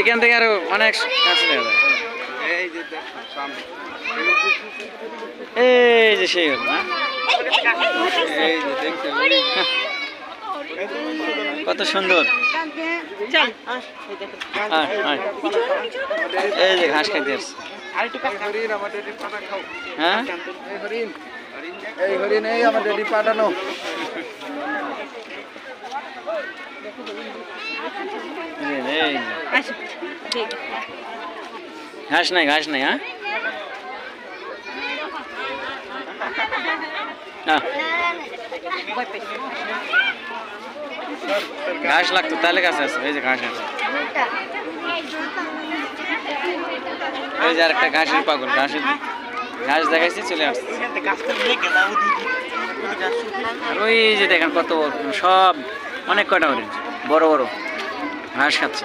এখান থেকে আরো অনেক কাছে দেখা যায়। এই যে সেই না কত সুন্দর। এই যে ঘাস খাইতে আসছে। হ্যাঁ এই হরিণ এই আমাদের পাঠানো। ঘাস নাই ঘাস নাই। হ্যাঁ ঘাস লাগতো তাহলে কাছে আছে। এই যে ঘাস আছে, এই যে আর একটা ঘাসের পাগল। ঘাস দেখাইছি চলে আসছে। ওই যে দেখেন কত সব অনেক কটা হরিণ বড় বড় ঘাস খাচ্ছে।